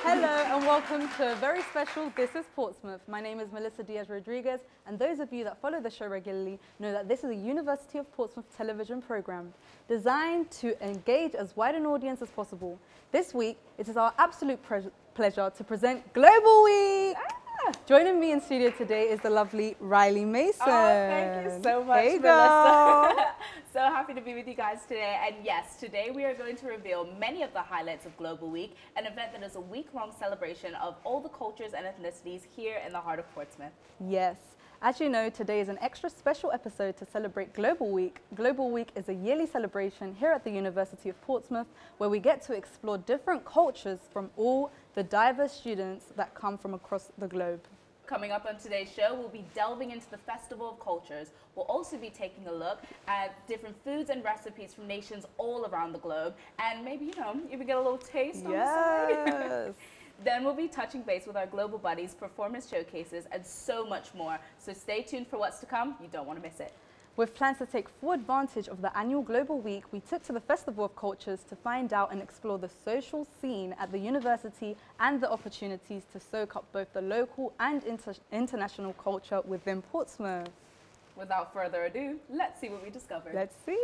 Hello and welcome to a very special This Is Portsmouth. My name is Melissa Diaz-Rodriguez, and those of you that follow the show regularly know that this is a University of Portsmouth television program designed to engage as wide an audience as possible. This week, it is our absolute pleasure to present Global Week. Joining me in studio today is the lovely Riley Mason. Oh, thank you so much, hey, Melissa. So happy to be with you guys today. And yes, today we are going to reveal many of the highlights of Global Week, an event that is a week-long celebration of all the cultures and ethnicities here in the heart of Portsmouth. Yes. As you know, today is an extra special episode to celebrate Global Week. Global Week is a yearly celebration here at the University of Portsmouth where we get to explore different cultures from all the diverse students that come from across the globe. Coming up on today's show, we'll be delving into the Festival of Cultures. We'll also be taking a look at different foods and recipes from nations all around the globe, and maybe, you know, even get a little taste on the side. Then we'll be touching base with our global buddies, performance showcases, and so much more. So stay tuned for what's to come. You don't want to miss it. With plans to take full advantage of the annual Global Week, we took to the Festival of Cultures to find out and explore the social scene at the university and the opportunities to soak up both the local and international culture within Portsmouth. Without further ado, let's see what we discovered. Let's see.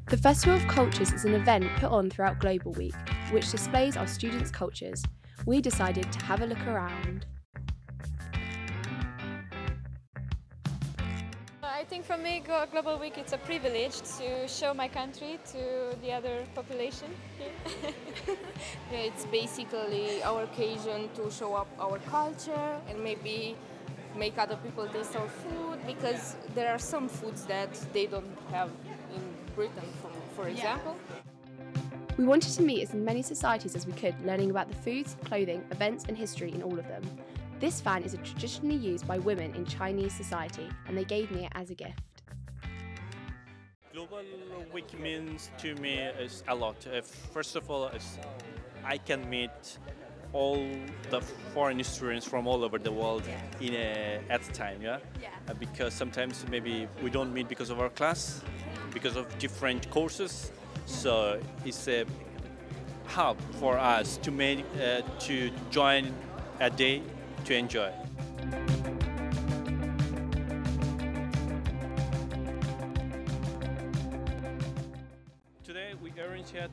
The Festival of Cultures is an event put on throughout Global Week, which displays our students' cultures. We decided to have a look around. I think for me, Global Week, it's a privilege to show my country to the other population here. Yeah, it's basically our occasion to show up our culture and maybe make other people taste our food, because there are some foods that they don't have in Britain, for example. We wanted to meet as many societies as we could, learning about the foods, clothing, events and history in all of them. This fan is traditionally used by women in Chinese society, and they gave me it as a gift. Global Week means to me is a lot. First of all, I can meet all the foreign students from all over the world at a time, because sometimes maybe we don't meet because of our class, because of different courses. So it's a hub for us to join a day to enjoy. Today we arranged here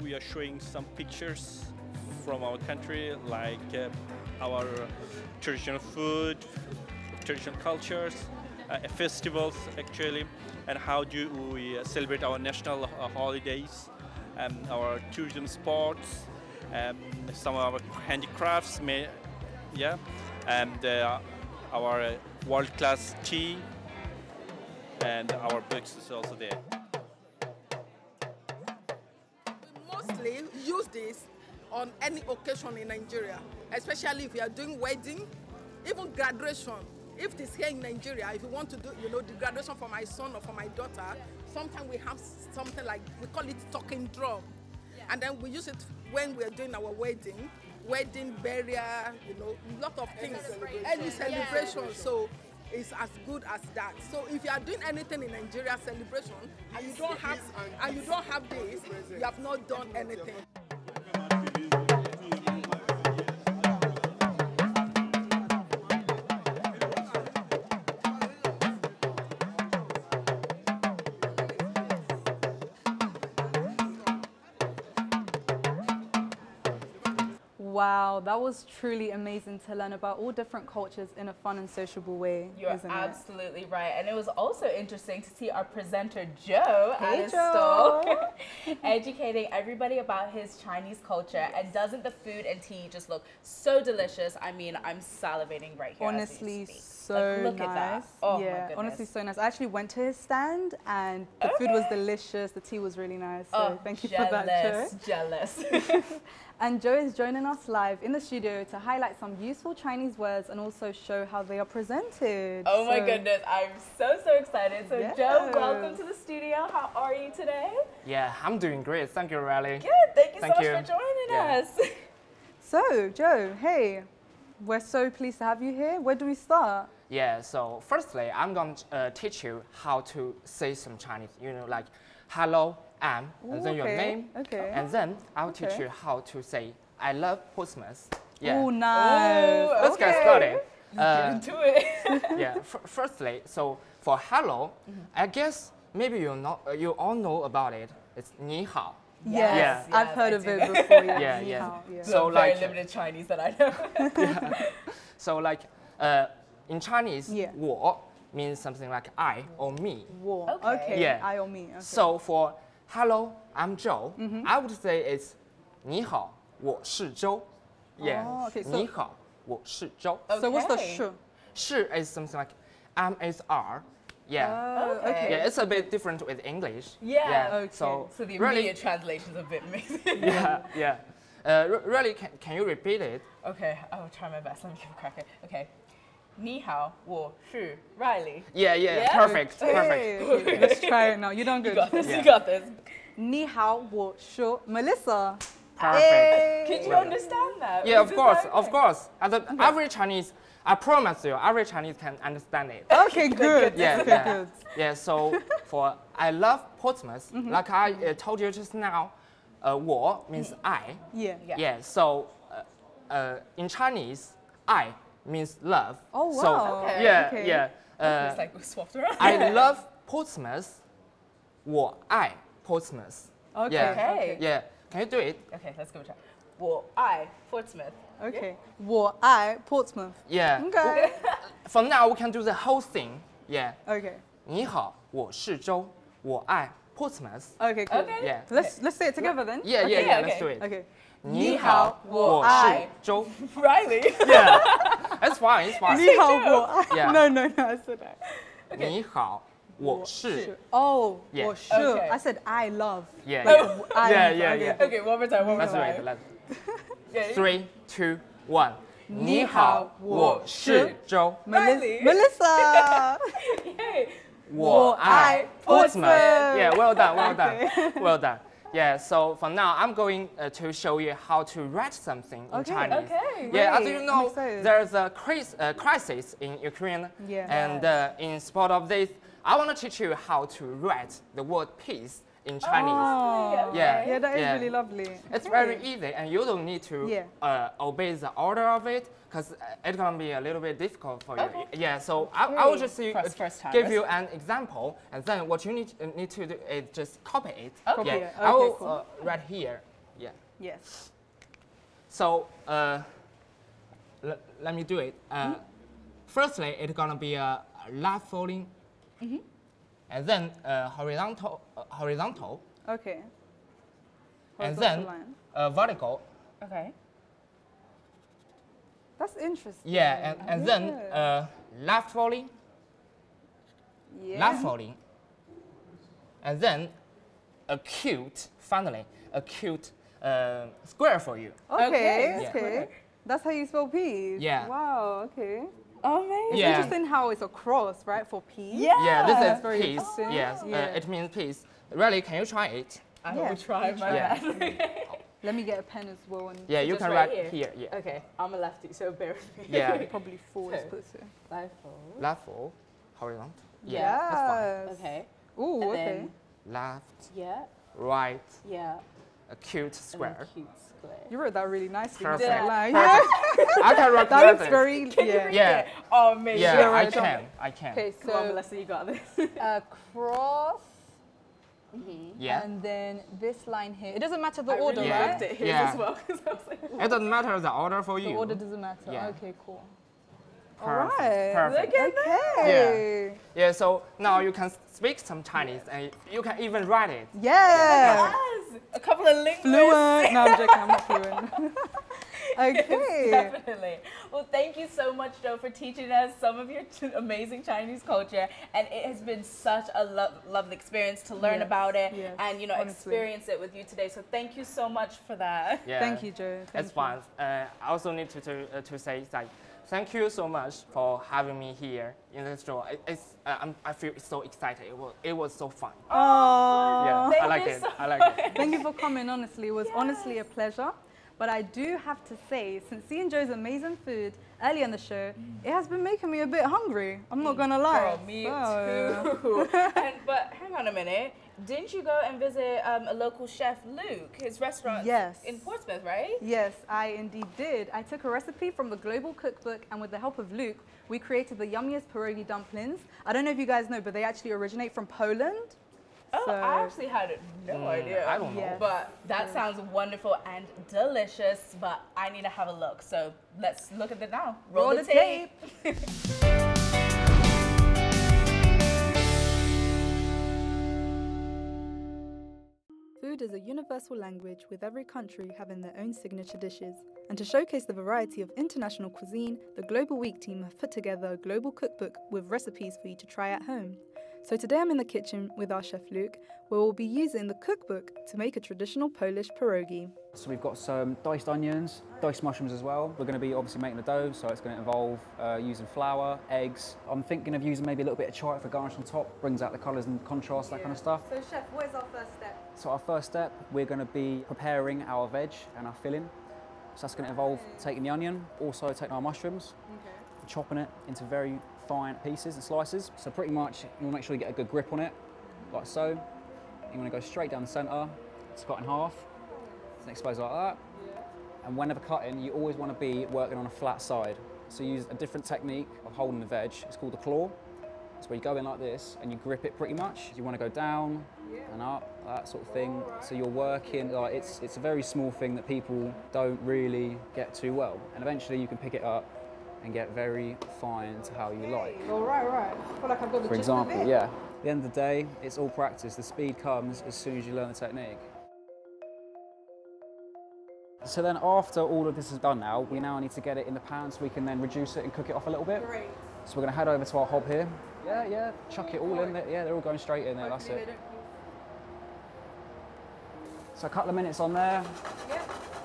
we are showing some pictures from our country, like our traditional food, traditional cultures, festivals actually, and how do we celebrate our national holidays, our tourism spots, some of our handicrafts, and our world-class tea, and our books is also there. We mostly use this on any occasion in Nigeria, especially if you are doing wedding, even graduation. If it is here in Nigeria, if you want to do, the graduation for my son or for my daughter, sometimes we have something like, we call it talking drum. And then we use it when we are doing our wedding, burial, a lot of things. Any celebration, so it's as good as that. So if you are doing anything in Nigeria celebration and you don't have this, you have not done anything. Wow, that was truly amazing to learn about all different cultures in a fun and sociable way. You're absolutely right. And it was also interesting to see our presenter, Joe, hey, at his stall, educating everybody about his Chinese culture. And doesn't the food and tea just look so delicious? I mean, I'm salivating right here. Honestly, so look nice. At that. Oh, yeah, my goodness. Honestly, so nice. I actually went to his stand and the food was delicious. The tea was really nice. So thank you for that, Joe. Jealous. And Joe is joining us live in the studio to highlight some useful Chinese words and also show how they are presented. Oh my goodness, I'm so excited. So Joe, welcome to the studio. How are you today? Yeah, I'm doing great. Thank you, Riley. Good, thank you so much for joining us. So Joe, hey, we're so pleased to have you here. Where do we start? Yeah, so firstly, I'm going to teach you how to say some Chinese, like hello, and then your name. Okay. And then I'll teach you how to say I love Portsmouth. Yeah. Oh, nice. Let's get started. Get into it. Yeah, firstly, so for hello, I guess maybe you all know about it. It's 你好. Yes, Yes, I've heard of it before. Yeah, Yeah. yeah. So very like, limited Chinese that I know. so like, in Chinese, 我 means something like I or me. War. Okay. Okay. Yeah. I or me. Okay. So for hello, I'm Joe, I would say it's 你好，我是周. Yeah. Oh, okay, so- 你好，我是周. So what's the Okay. sh? 是 is something like M is R. Yeah. Oh, Okay. okay. Yeah, it's a bit different with English. Yeah. Okay. So, So the really, immediate translation's a bit mixed. yeah. Really, can you repeat it? Okay, I will try my best. Let me give a crack at it. Okay. 你好，我是 Riley. Yeah, Yeah? perfect, Hey, perfect. okay, let's try it now. You done You good. got this. Yeah. You got this. 你好，我是 Melissa. Perfect. Can you understand that? Yeah, Is of this course, okay? of course. And every Chinese, I promise you, every Chinese can understand it. Okay, good. Yeah, Okay, yeah. good. Yeah, so for I love Portsmouth, like I told you just now, 我 means I. Yeah. Yeah. Yeah, so in Chinese, I means love. Oh, So, wow. Okay. yeah, Okay. yeah. It's like we swapped around. I love Portsmouth. 我爱 Portsmouth. Okay. Yeah. Okay. Yeah. Can you do it? Okay, let's give it a try. 我爱 Portsmouth. Okay. 我爱 Portsmouth. Yeah. Okay. For now, we can do the whole thing. Yeah. Okay. 你好，我是周，我爱 Portsmouth. Okay, cool. Okay. Yeah. Let's say it together then. Yeah, Okay, yeah, okay. let's do it. Okay. 你好，我是周。 Riley. Yeah. It's fine, it's fine. 你好，我爱 Yeah. No, no, no, I said that. 你好，我是 Oh, Yeah. 我是 Okay. I said I love. Yeah. Like, I Yeah, love. yeah, Okay. yeah. Okay, one more time, one more Let's do time. it. Let's. Yeah. 3, 2, 1. 你好，我是周。 Riley. Melissa. Yay. 我爱 Portsmouth. Portsmouth. Yeah, well done, well done, well done. Yeah, so for now, I'm going to show you how to write something in Okay. Chinese. Okay. Yeah, as Great. you I'm know, excited. there's a crisis in Ukraine. Yeah. And in support of this, I want to teach you how to write the word peace in Chinese. Oh. Yeah. Yeah, that is Yeah. really lovely. It's Okay. very easy, and you don't need to Yeah. obey the order of it, because it's gonna be a little bit difficult for you. Okay. Yeah, so I will just First time. give you an example, and then what you need to do is just copy it. Okay. Yeah, Yeah, I will okay, cool. write here. Yeah. Yes. So let me do it. Firstly, it's gonna be a left folding, and then horizontal, Okay. and Horizontal then line. vertical. Okay. That's interesting. Yeah, and then Yeah. left folding, Yeah. left folding, and then finally a cute square for you. Okay, Okay. okay. Yeah. That's how you spell peace. Yeah. Wow, okay. Amazing. It's Yeah. interesting how it's a cross, right, for peace. Yeah. Yeah, this That's is very peace. interesting. Yes, Yeah. it means peace. Really, can you try it? I Yeah. will try my Yeah. best. Let me get a pen as well and Yeah, you Just can right write here? here. Yeah, Okay, I'm a lefty, so bear with me. yeah. probably four is So- put it. Left fold. Left fold, horizontal. Yeah. That's fine. Okay. Ooh, And okay. then- Left, Yeah. right, Yeah. a cute And square. then cute square. You wrote that really nicely. Perfect. Didn't lie. Perfect. I can That recommend looks it. very, yeah. Yeah, Oh, amazing. yeah, Yeah, I right, can. I can. Okay, Come on, so Melissa, you got this. cross, Yeah. and then this line here. It doesn't matter the I order, really Yeah. liked right? it here Yeah. as well, because I was like, It doesn't matter the order for The you. order doesn't matter. Yeah. Okay, cool. Perfect. All right. Perfect. Look at Okay. Yeah, so now you can speak some Chinese and you can even write it. Yeah. yes! A couple of linguists. Fluent. No, I'm joking. I'm not fluent. Okay. Definitely. Well, thank you so much, Joe, for teaching us some of your amazing Chinese culture. And it has been such a lovely experience to learn Yes, about it yes, and, you know, honestly. experience it with you today. So thank you so much for that. Yeah. Thank you, Joe. Thank It's you. fun. I also need to say that thank you so much for having me here in this show. I feel so excited. It was so fun. Oh. Yeah, thank I like you it. so I like it. Thank you for coming, honestly. It was honestly a pleasure. But I do have to say, since seeing Joe's amazing food earlier in the show, it has been making me a bit hungry. I'm not gonna lie. Girl, me too. But hang on a minute. Didn't you go and visit a local chef, Luke, his restaurant in Portsmouth, right? Yes, I indeed did. I took a recipe from the Global Cookbook, and with the help of Luke, we created the yummiest pierogi dumplings. I don't know if you guys know, but they actually originate from Poland. Oh, so, I actually had no idea. I don't know. But that sounds wonderful and delicious, but I need to have a look. So let's look at it now. Roll the tape. Food is a universal language, with every country having their own signature dishes. And to showcase the variety of international cuisine, the Global Week team have put together a global cookbook with recipes for you to try at home. So today I'm in the kitchen with our chef Luke, where we'll be using the cookbook to make a traditional Polish pierogi. So we've got some diced onions, diced mushrooms as well. We're going to be obviously making the dough, so it's going to involve using flour, eggs. I'm thinking of using maybe a little bit of chard for garnish on top, brings out the colours and contrast, that kind of stuff. So chef, what is our first step? So our first step, we're going to be preparing our veg and our filling. So that's going to involve taking the onion, also taking our mushrooms, chopping it into very fine pieces and slices. So pretty much you want to make sure you get a good grip on it, like so. You want to go straight down the centre, split in half, and expose like that. And whenever cutting, you always want to be working on a flat side. So use a different technique of holding the veg. It's called the claw. So where you go in like this and you grip it pretty much. You want to go down and up, that sort of thing. So you're working, like it's a very small thing that people don't really get too well. And eventually you can pick it up and get very fine to how you like. Oh, right. I feel like I've got the For example, yeah. At the end of the day, it's all practice. The speed comes as soon as you learn the technique. So then after all of this is done now, we now need to get it in the pan so we can then reduce it and cook it off a little bit. Great. So we're going to head over to our hob here. Yeah, chuck it all in there. Yeah, they're all going straight in there, that's it. So a couple of minutes on there,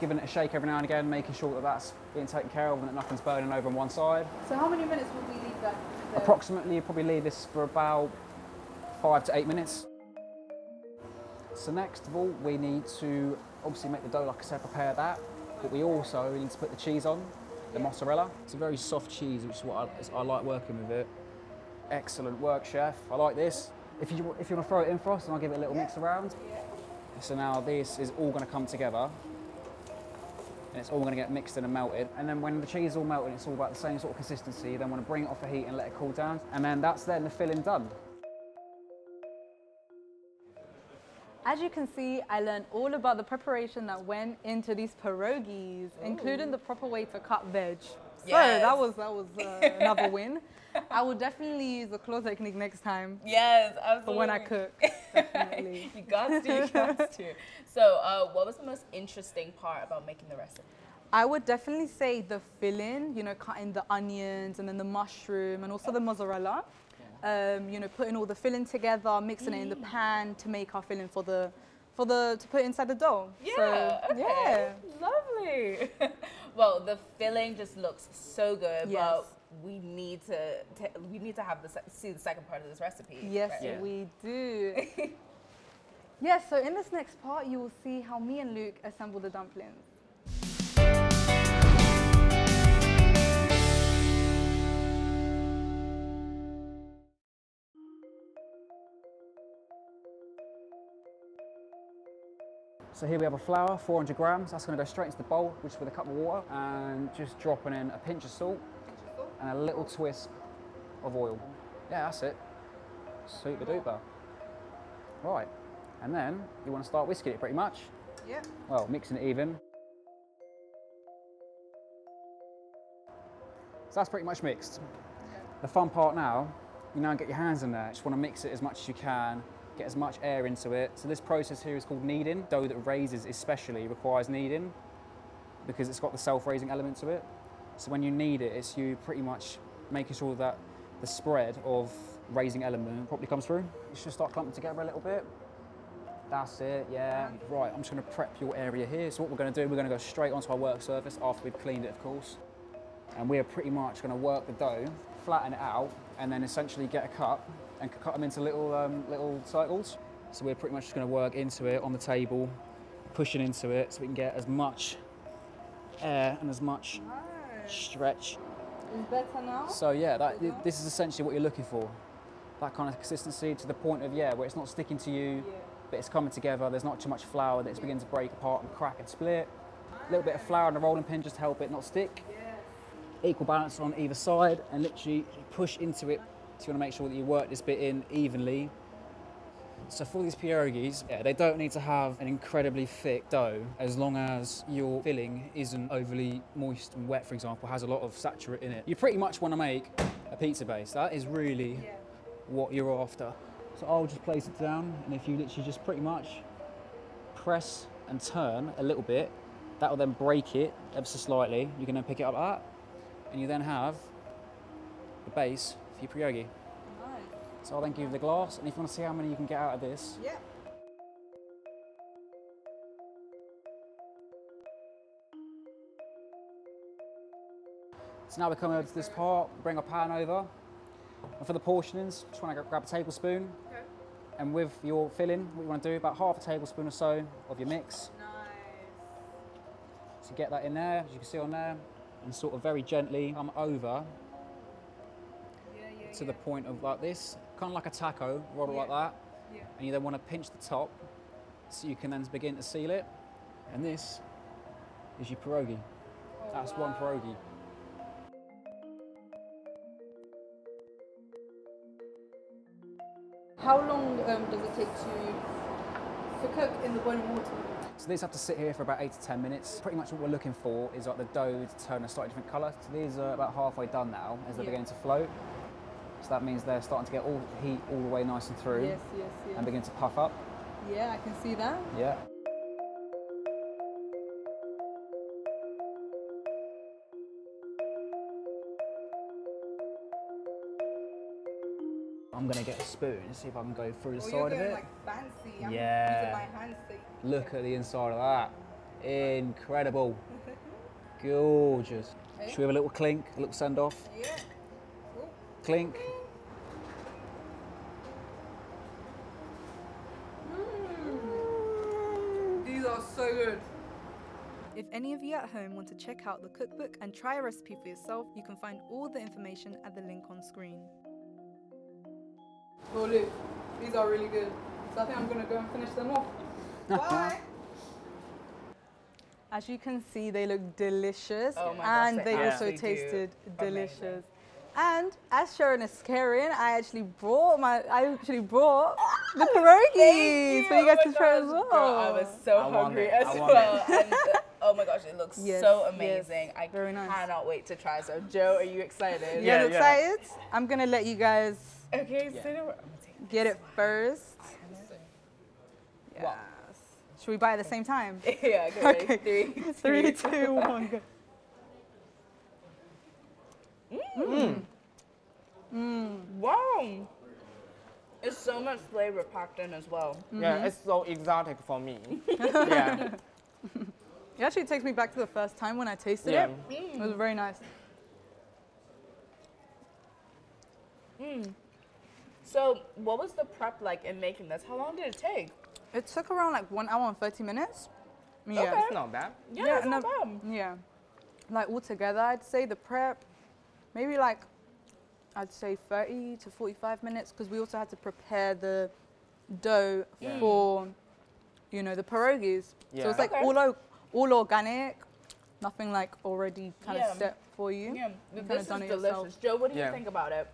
giving it a shake every now and again, making sure that that's being taken care of and that nothing's burning over on one side. So how many minutes would we leave that there? Approximately, you probably leave this for about 5 to 8 minutes. So next of all, we need to obviously make the dough, like I said, prepare that, but we also need to put the cheese on, the mozzarella. It's a very soft cheese, which is what I like working with it. Excellent work, chef. I like this. If you want to throw it in for us, and I'll give it a little mix around. So now this is all going to come together, and it's all going to get mixed in and melted. And then when the cheese is all melted, it's all about the same sort of consistency. You then want to bring it off the heat and let it cool down, and then that's then the filling done. As you can see, I learned all about the preparation that went into these pierogies, including the proper way to cut veg. Yes. So that was another win. I will definitely use the claw technique next time. Yes, absolutely. For when I cook, definitely. You got to. So, what was the most interesting part about making the recipe? I would definitely say the filling, you know, cutting the onions and then the mushroom and also the mozzarella. You know, putting all the filling together, mixing it in the pan to make our filling to put inside the dough. Yeah, so, okay. Yeah. Lovely. Well, the filling just looks so good, Yes. but we need to have see the second part of this recipe. Yes, right? we do. Yes, so in this next part, you will see how me and Luke assemble the dumplings. So here we have a flour, 400 grams. That's going to go straight into the bowl, which is with a cup of water, and just dropping in a pinch of salt and a little twist of oil. Yeah, that's it. Super duper. Right, and then you want to start whisking it pretty much. Yeah. Well, mixing it even. So that's pretty much mixed. The fun part now, you now get your hands in there. Just want to mix it as much as you can. Get as much air into it. So this process here is called kneading. Dough that raises especially requires kneading because it's got the self-raising element to it. So when you knead it, it's you pretty much making sure that the spread of raising element properly comes through. You should start clumping together a little bit. That's it, yeah. Right, I'm just going to prep your area here. So what we're going to do, we're going to go straight onto our work surface after we've cleaned it, of course. And we are pretty much going to work the dough, flatten it out, and then essentially get a cup and cut them into little circles. So we're pretty much just going to work into it on the table, pushing into it so we can get as much air and as much stretch. It's better now? So yeah, this is essentially what you're looking for. That kind of consistency to the point of, where it's not sticking to you, but it's coming together. There's not too much flour that it's beginning to break apart and crack and split. A little bit of flour on the rolling pin just to help it not stick. Equal balance on either side and literally push into it. So you want to make sure that you work this bit in evenly. So for these pierogies, they don't need to have an incredibly thick dough as long as your filling isn't overly moist and wet, for example, has a lot of saturate in it. You pretty much want to make a pizza base. That is really what you're after. So I'll just place it down, and if you literally just pretty much press and turn a little bit, that will then break it ever so slightly. You can then pick it up like that, and you then have the base for your pierogi. So I'll then give you the glass, and if you want to see how many you can get out of this. Yeah. So now we come over to this part, bring our pan over, and for the portionings, just want to grab a tablespoon, and with your filling, what you want to do, about half a tablespoon or so of your mix. Nice. So get that in there, as you can see on there, and sort of very gently come over to the point of like this, kind of like a taco, roll it like that, and you then want to pinch the top so you can then begin to seal it, and this is your pierogi. That's one pierogi. How long does it take to cook in the boiling water? So these have to sit here for about 8 to 10 minutes. Pretty much what we're looking for is like the dough to turn a slightly different colour. So these are about halfway done now as they're beginning to float. So that means they're starting to get all heat all the way nice and through. Yes. And begin to puff up. Yeah, I can see that. Yeah. I'm going to get a spoon and see if I can go through the side of it. Like fancy. I'm Yeah. using my hands to... Look at the inside of that. Incredible. Gorgeous. Should we have a little clink, a little send off? Yeah. Clink. These are so good. If any of you at home want to check out the cookbook and try a recipe for yourself, you can find all the information at the link on screen. Oh look, these are really good. So I think I'm going to go and finish them off. Bye! As you can see, they look delicious, and they also tasted delicious. And as Sharon is carrying, I actually brought the pierogies for you guys to try as well. Girl, I was so hungry as well. And, oh my gosh, it looks so amazing. I cannot wait to try. So Joe, are you excited? Yeah, excited? I'm gonna let you guys get it first. Yes. Wow. Should we buy at the same time? Yeah, get ready. Okay. 3, 2, 1, go. Wow. It's so much flavor packed in as well. Yeah, it's so exotic for me. Yeah. It actually takes me back to the first time when I tasted it. It was very nice. So what was the prep like in making this? How long did it take? It took around like 1 hour and 30 minutes. Yeah. Okay. It's not bad. Yeah, it's not bad. Yeah. Like altogether, I'd say the prep, maybe like, I'd say 30 to 45 minutes, because we also had to prepare the dough for, you know, the pierogies. Yeah. So it's like all organic, nothing like already kind of set for you. Yeah, You this is done it delicious. yourself. Joe, what do you think about it?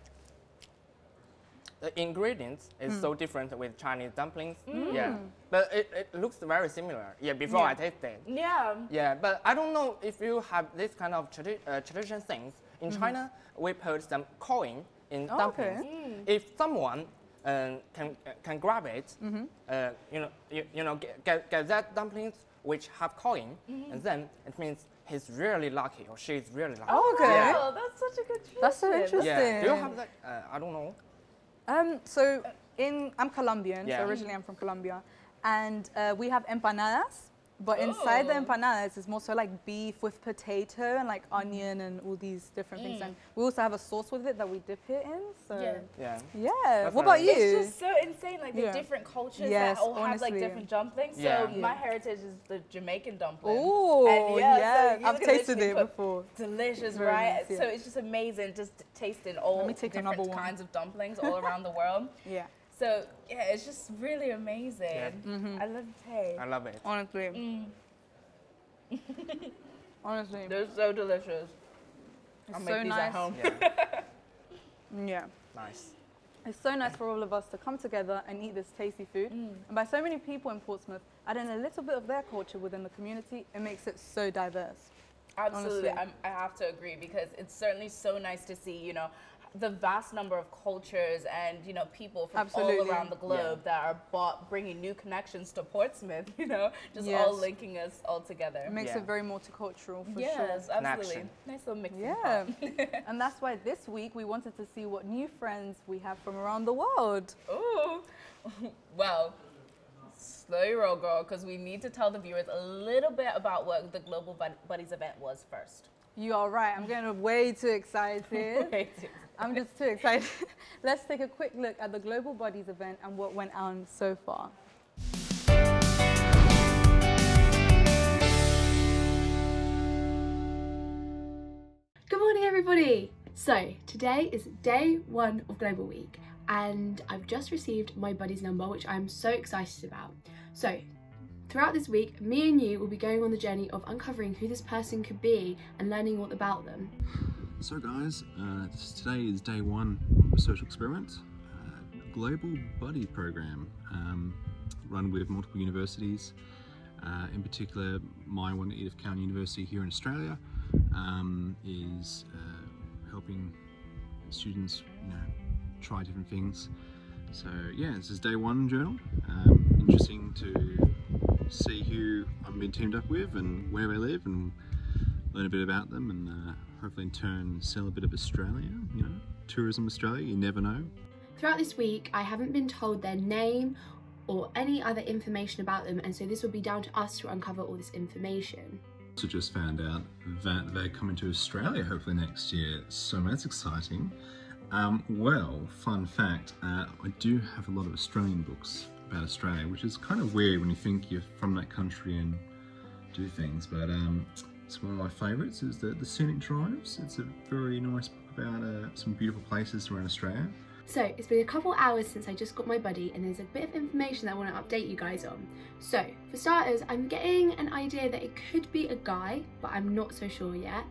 The ingredients is so different with Chinese dumplings. Yeah, but it looks very similar. Yeah, before I tasted it. Yeah. Yeah, but I don't know if you have this kind of tradition things. In China, we put some coin in dumplings. If someone can grab it, get that dumplings which have coin, and then it means he's really lucky or she's really lucky. Oh, okay. Yeah. Oh, that's such a good tradition. That's so interesting. Yeah. Do you have that? I don't know. So I'm Colombian, so originally I'm from Colombia, and we have empanadas, But inside the empanadas is more so like beef with potato and like onion and all these different things. And we also have a sauce with it that we dip it in. So yeah. What about you? It's just so insane, like the different cultures that all have like different dumplings. So my heritage is the Jamaican dumpling. Oh, so I've tasted it before. Delicious, right? So it's just amazing just tasting all different kinds of dumplings all around the world. So yeah, it's just really amazing. I love the taste. I love it. Honestly. Honestly. They're so delicious. I'll make these at home. Yeah. Nice. It's so nice for all of us to come together and eat this tasty food. And by so many people in Portsmouth, adding a little bit of their culture within the community, it makes it so diverse. Absolutely. I have to agree, because it's certainly so nice to see, you know, the vast number of cultures and, you know, people from all around the globe that are bringing new connections to Portsmouth, you know, just all linking us all together. It makes it very multicultural, for sure. Yes, absolutely. Nice little mixing pot. And that's why this week we wanted to see what new friends we have from around the world. Ooh. Well, slow your roll, girl, because we need to tell the viewers a little bit about what the Global Buddies event was first. You are right. I'm getting way too excited. I'm just too excited. Let's take a quick look at the Global Buddies event and what went on so far. Good morning, everybody. So today is day 1 of Global Week, and I've just received my buddy's number, which I'm so excited about. So throughout this week, me and you will be going on the journey of uncovering who this person could be and learning all about them. So guys, today is day 1 of a social experiment, Global Buddy program, run with multiple universities, in particular my one, Edith County University here in Australia, is helping students, you know, try different things. So yeah, this is day 1 journal. Interesting to see who I'm being teamed up with and where they live, and learn a bit about them, and hopefully in turn sell a bit of Australia, you know, tourism Australia, you never know. Throughout this week, I haven't been told their name or any other information about them, and so this will be down to us to uncover all this information. So just found out that they're coming to Australia hopefully next year, so that's exciting. Well, fun fact, I do have a lot of Australian books about Australia, which is kind of weird when you think you're from that country and do things, but it's one of my favourites, is the Scenic Drives. It's a very nice book about some beautiful places around Australia. So it's been a couple hours since I just got my buddy, and there's a bit of information that I want to update you guys on. So for starters, I'm getting an idea that it could be a guy, but I'm not so sure yet.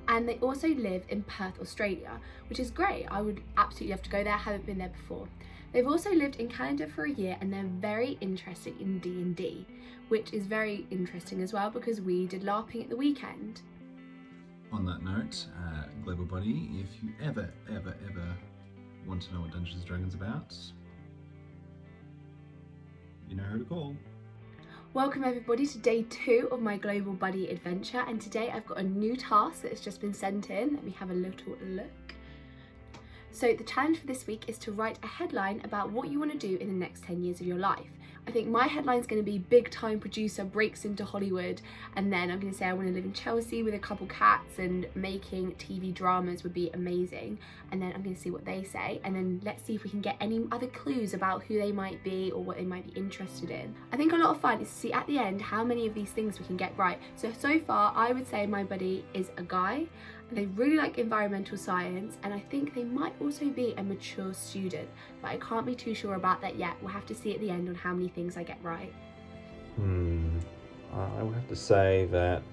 And they also live in Perth, Australia, which is great. I would absolutely love to go there, haven't been there before. They've also lived in Canada for a year, and they're very interested in D&D, which is very interesting as well because we did LARPing at the weekend. On that note, Global Buddy, if you ever want to know what Dungeons & Dragons about, you know who to call. Welcome everybody to day 2 of my Global Buddy adventure, and today I've got a new task that has just been sent in. Let me have a little look. So the challenge for this week is to write a headline about what you want to do in the next 10 years of your life. I think my headline is going to be big time producer breaks into Hollywood, and then I'm going to say I want to live in Chelsea with a couple cats, and making TV dramas would be amazing. And then I'm going to see what they say, and then let's see if we can get any other clues about who they might be or what they might be interested in. I think a lot of fun is to see at the end how many of these things we can get right. So far I would say my buddy is a guy. They really like environmental science, and I think they might also be a mature student, but I can't be too sure about that yet. We'll have to see at the end on how many things I get right. I would have to say that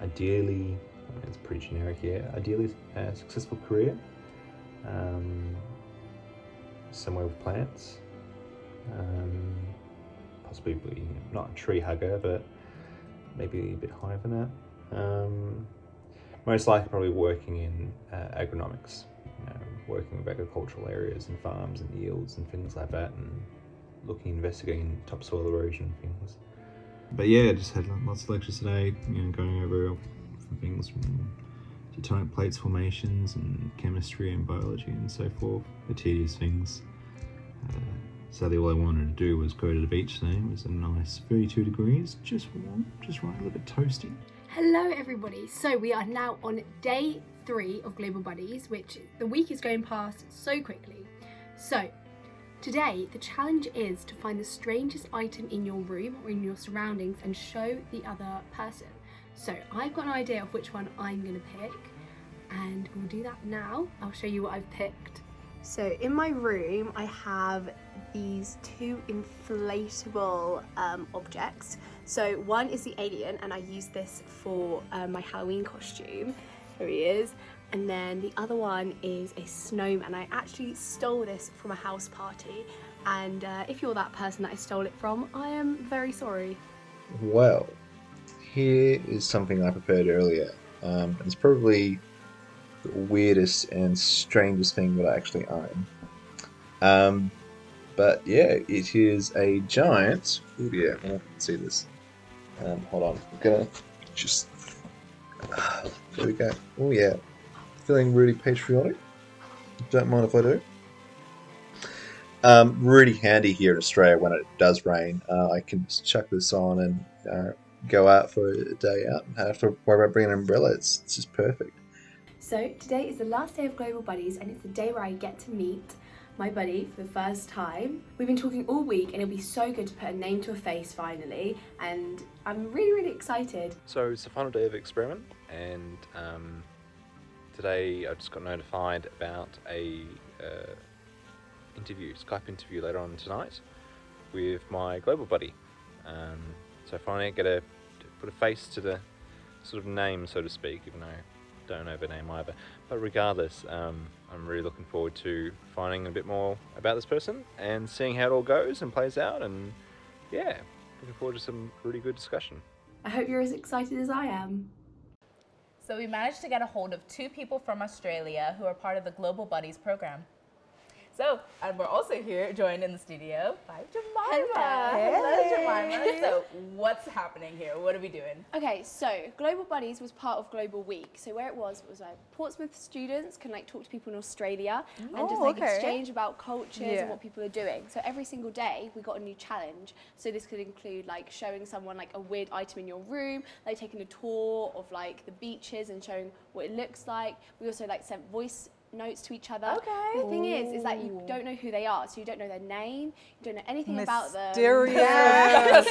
ideally, I mean, it's pretty generic here, ideally a successful career, somewhere with plants, possibly not a tree hugger, but maybe a bit higher than that. Most likely probably working in agronomics, you know, working with agricultural areas and farms and yields and things like that, and investigating topsoil erosion and things. But yeah, just had lots of lectures today, you know, going over things from tectonic plates formations and chemistry and biology and so forth, the tedious things. Sadly, all I wanted to do was go to the beach today. It was a nice 32 degrees, just warm, just right, a little bit toasty. Hello everybody, so we are now on day 3 of Global Buddies, which the week is going past so quickly. So today the challenge is to find the strangest item in your room or in your surroundings and show the other person. So I've got an idea of which one I'm going to pick and we'll do that now. I'll show you what I've picked. So in my room I have these 2 inflatable objects. So one is the alien and I use this for my Halloween costume. Here he is. And then the other one is a snowman. I actually stole this from a house party, and if you're that person that I stole it from, I am very sorry. Well, here is something I prepared earlier. It's probably the weirdest and strangest thing that I actually own. But yeah, it is a giant. Oh yeah, I can see this. Hold on, I'm gonna just. There we go. Oh yeah, feeling really patriotic. Don't mind if I do. Really handy here in Australia when it does rain. I can just chuck this on and go out for a day out and have to worry about bringing an umbrella. It's just perfect. So today is the last day of Global Buddies and it's the day where I get to meet my buddy for the first time. We've been talking all week and it'll be so good to put a name to a face finally, and I'm really excited. So it's the final day of experiment, and today I just got notified about a Skype interview later on tonight with my global buddy. So finally I get to put a face to the sort of name, so to speak, even though I don't know the name either. But regardless, I'm really looking forward to finding a bit more about this person and seeing how it all goes and plays out, and yeah, looking forward to some really good discussion. I hope you're as excited as I am. So we managed to get a hold of 2 people from Australia who are part of the Global Buddies program. So, and we're also here, joined in the studio by Jemima. Hello, Jemima. So, what's happening here? What are we doing? Okay, so Global Buddies was part of Global Week. So where it was like Portsmouth students can like talk to people in Australia and just like exchange about cultures and what people are doing. So every single day we got a new challenge. So this could include like showing someone like a weird item in your room, like taking a tour of like the beaches and showing what it looks like. We also like sent voice notes to each other. Okay. The thing is that you don't know who they are, so you don't know their name, you don't know anything about them. Mysterious.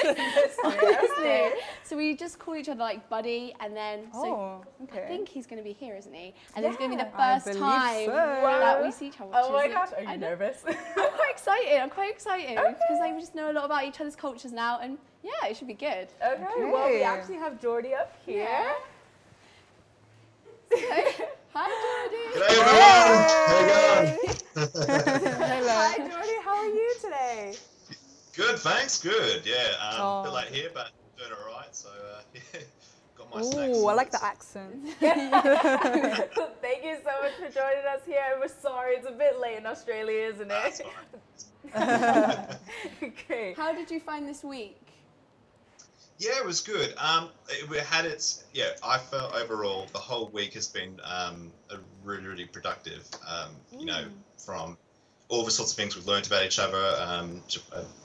Honestly. So we just call each other like buddy, and then I think he's going to be here, isn't he? And it's going to be the first time that we see each other. Oh my gosh, are you nervous? I'm quite excited because like, we just know a lot about each other's cultures now, and yeah, it should be good. Okay. Well, we actually have Jordy up here. Hi, Jordy. G'day, everyone. How you going? Hi, Jordy. How are you today? Good, thanks. Good. Yeah. A bit late here, but doing all right. So, yeah, got my snacks. Ooh, I like the accent. Thank you so much for joining us here. We're sorry it's a bit late in Australia, isn't it? That's fine. Okay. How did you find this week? Yeah, it was good. We had its. Yeah, I felt overall the whole week has been a really productive. You know, from all the sorts of things we've learned about each other,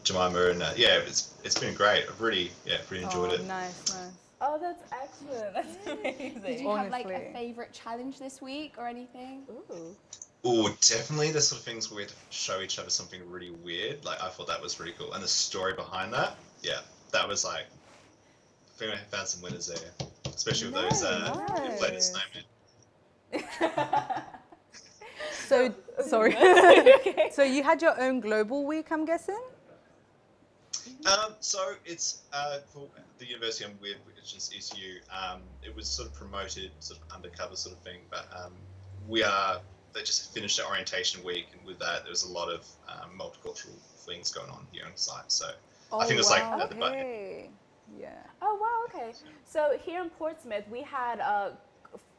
Jemima, and yeah, it's been great. I've really enjoyed it. Nice. Oh, that's excellent. That's amazing. Did you have like a favourite challenge this week or anything? Oh, definitely the sort of things where we had to show each other something really weird. Like I thought that was really cool, and the story behind that. Yeah, that was like. I think I found some winners there, especially with those inflated snowmen. So, sorry. So you had your own global week, I'm guessing? So it's for the university I'm with, which is ISU. It was sort of promoted, sort of undercover sort of thing, but they just finished their orientation week, and with that there was a lot of multicultural things going on here on site. So I think it was like at the back. Yeah. Oh wow, okay. So here in Portsmouth, we had a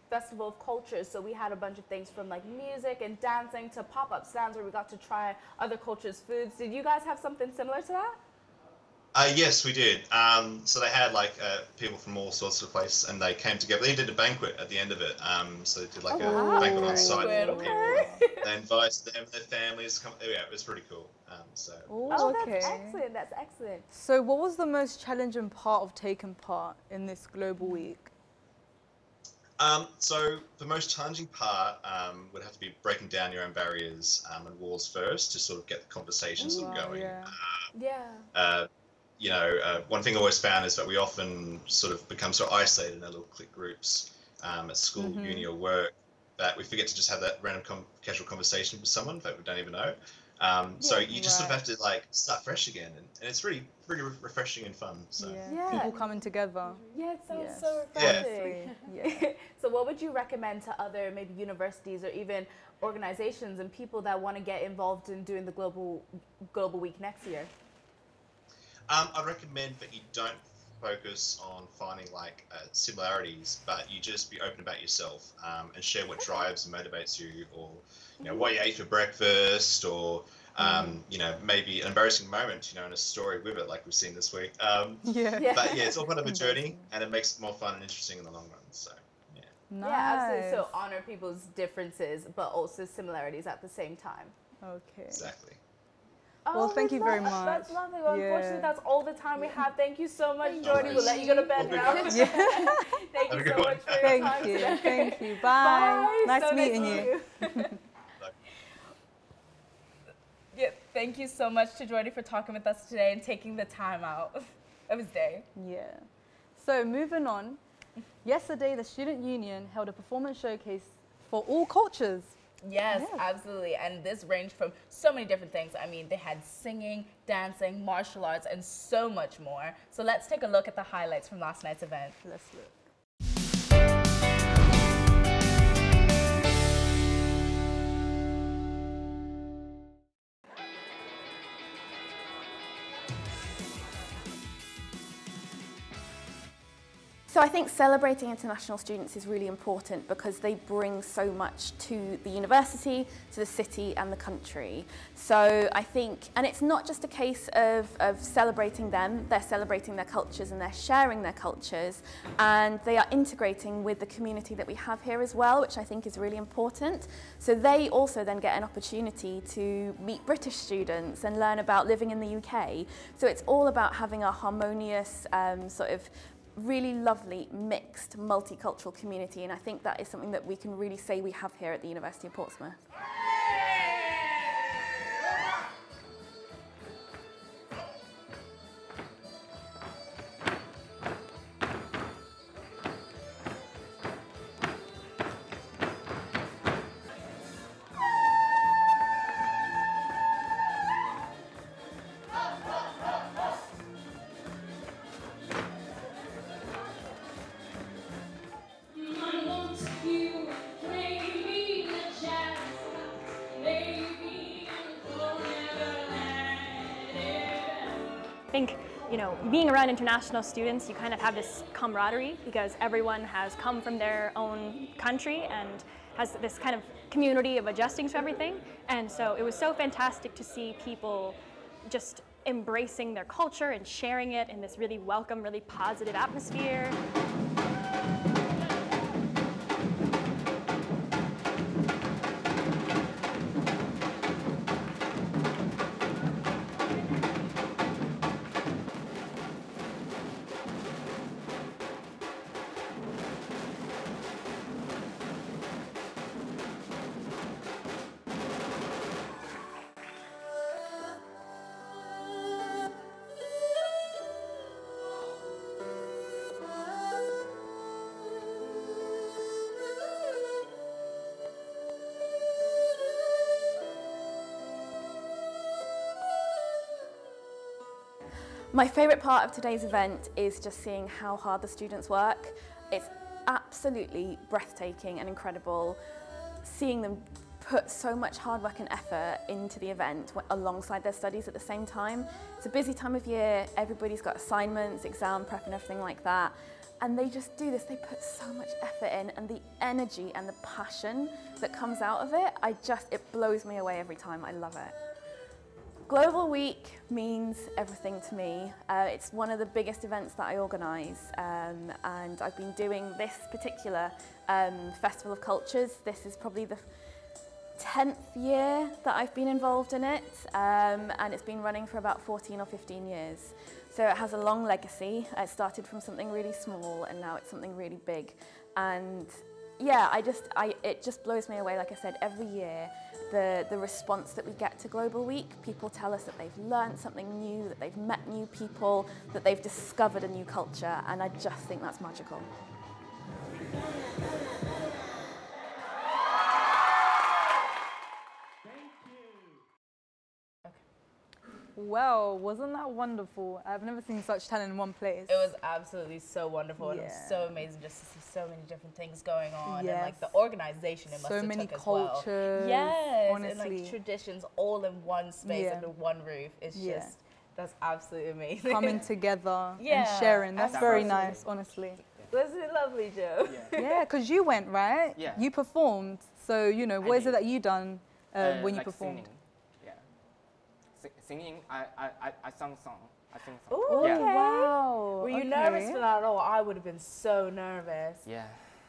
festival of cultures. So we had a bunch of things from like music and dancing to pop-up stands where we got to try other cultures' foods. Did you guys have something similar to that? Yes, we did. So they had like people from all sorts of places, and they came together. They did a banquet at the end of it. So they did like a banquet on site. They invited them and their families to come. Yeah, it was pretty cool. That's excellent. That's excellent. So what was the most challenging part of taking part in this global week? So the most challenging part would have to be breaking down your own barriers and walls first to sort of get the conversations going. You know, one thing I always found is that we often sort of become so isolated in our little clique groups at school, uni, or work that we forget to just have that random casual conversation with someone that we don't even know. So you just sort of have to like start fresh again, and it's really refreshing and fun. So people coming together. Yeah, it sounds so refreshing. So what would you recommend to other maybe universities or even organizations and people that want to get involved in doing the global week next year? I recommend that you don't focus on finding like similarities, but you just be open about yourself and share what drives and motivates you, or you know what you ate for breakfast, or you know, maybe an embarrassing moment, you know, and a story with it, like we've seen this week. But yeah, it's all part of a journey, and it makes it more fun and interesting in the long run. So yeah, absolutely. So honor people's differences, but also similarities at the same time. Okay. Exactly. Well, thank you very much. That's lovely. Well, unfortunately, that's all the time we have. Thank you so much, Jordy. We'll let you go to bed now. Thank you so much for your time today. Thank you. Bye. Nice meeting you. Yeah, thank you so much to Jordy for talking with us today and taking the time out of his day. Yeah. So moving on, yesterday the Student Union held a performance showcase for all cultures. Yes, absolutely. And this ranged from so many different things. I mean, they had singing, dancing, martial arts, and so much more. So let's take a look at the highlights from last night's event. Let's look. So I think celebrating international students is really important because they bring so much to the university, to the city and the country. So I think, and it's not just a case of celebrating them, they're celebrating their cultures and they're sharing their cultures, and they are integrating with the community that we have here as well, which I think is really important. So they also then get an opportunity to meet British students and learn about living in the UK. So it's all about having a harmonious sort of really lovely mixed multicultural community, and I think that is something that we can really say we have here at the University of Portsmouth. I think, you know, being around international students, you kind of have this camaraderie because everyone has come from their own country and has this kind of community of adjusting to everything. And so it was so fantastic to see people just embracing their culture and sharing it in this really welcome, really positive atmosphere. My favourite part of today's event is just seeing how hard the students work. It's absolutely breathtaking and incredible seeing them put so much hard work and effort into the event alongside their studies at the same time. It's a busy time of year, everybody's got assignments, exam prep and everything like that, and they just do this, they put so much effort in, and the energy and the passion that comes out of it, it blows me away every time. I love it. Global Week means everything to me. It's one of the biggest events that I organise, and I've been doing this particular Festival of Cultures. This is probably the 10th year that I've been involved in it, and it's been running for about 14 or 15 years. So it has a long legacy. It started from something really small and now it's something really big. And yeah, it just blows me away. Like I said, every year, the response that we get to Global Week, people tell us that they've learned something new, that they've met new people, that they've discovered a new culture, and I just think that's magical. Well, wasn't that wonderful? I've never seen such talent in one place. It was absolutely so wonderful, and it was so amazing just to see so many different things going on, and like the organization it must have many took as cultures, well. Yes, honestly. and like traditions all in one space under one roof. It's just, that's absolutely amazing. Coming together and sharing, that's very nice, honestly. Wasn't it lovely, Joe? Yeah, because you went, right? Yeah. You performed, so you know, what is it that you done when you like performed? Singing. Singing, I sang song. I sing song. Oh, yeah. Wow. Were you nervous for that at all? I would have been so nervous. Yeah.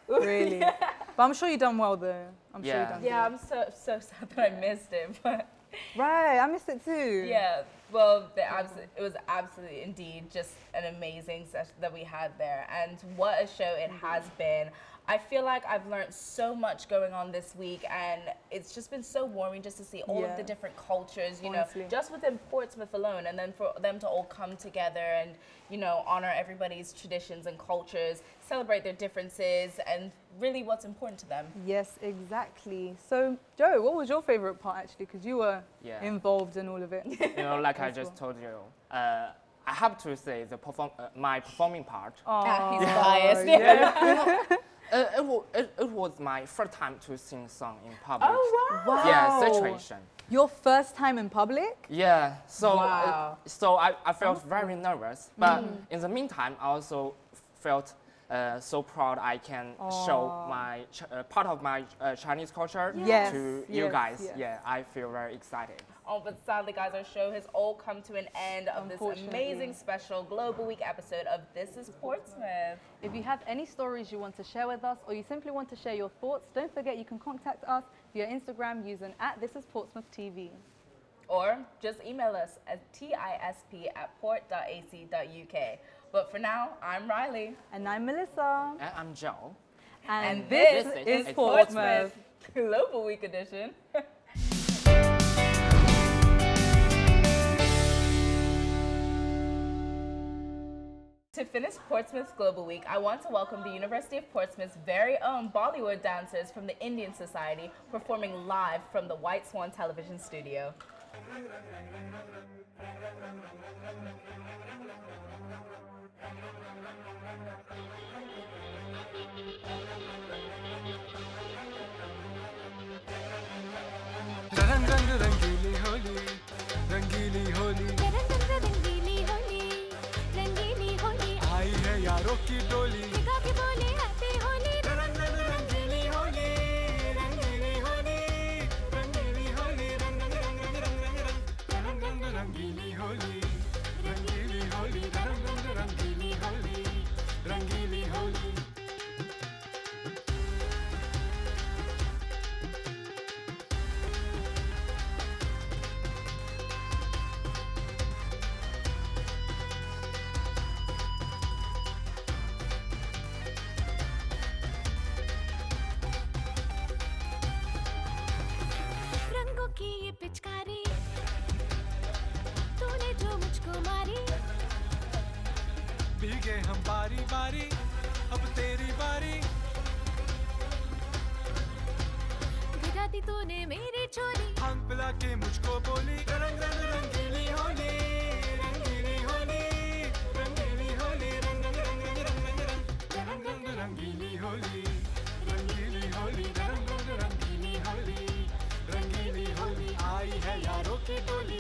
Really? But I'm sure you done well though. I'm sure you done Yeah, good. I'm so sad that I missed it, but right, I missed it too. Yeah, well, it was absolutely indeed just an amazing session that we had there, and what a show it has been. I feel like I've learned so much going on this week, and it's just been so warming just to see all of the different cultures, you know, just within Portsmouth alone, and then for them to all come together and, you know, honor everybody's traditions and cultures, celebrate their differences, and really what's important to them. Yes, exactly. So, Joe, what was your favorite part actually? Because you were involved in all of it. You know, like I just told you, I have to say my performing part. Oh, he's biased. Yeah. It was my first time to sing a song in public. Oh, wow. Yeah, situation. Your first time in public? Yeah, so so I felt very nervous, but in the meantime, I also felt so proud I can show my part of my Chinese culture to you guys. Yeah, I feel very excited. Oh, but sadly, guys, our show has all come to an end of this amazing special Global Week episode of This Is Portsmouth. If you have any stories you want to share with us, or you simply want to share your thoughts, don't forget you can contact us via Instagram using @ThisIsPortsmouthTV. Or just email us at tisp@port.ac.uk. But for now, I'm Riley. And I'm Melissa. And I'm Joe. And this is Portsmouth Global Week edition. To finish Portsmouth Global Week, I want to welcome the University of Portsmouth's very own Bollywood Dancers from the Indian Society, performing live from the White Swan TV Studio. यारों की टोली दिखा के बोले happy Holi रंगीली होली रंगीली होली रंगीली होली रंग रंग रंग रंग रंग रंग रंगीली होली रंगीली होली रंग रंग रंगीली होली रंगीली होली की ये पिचकारी तूने जो मुझको मारी भीगे हम बारी बारी अब तेरी बारी गिरा दी तूने मेरी चोली भांग पिला के मुझको बोली रंग रंग रंगीली होली रंगीली होली रंगीली होली रंग रंग रंग रंग रंग रंग रंगीली होली रंगीली होली रंग रंग रंगीली होली रंगीली होली आई है यारों की टोली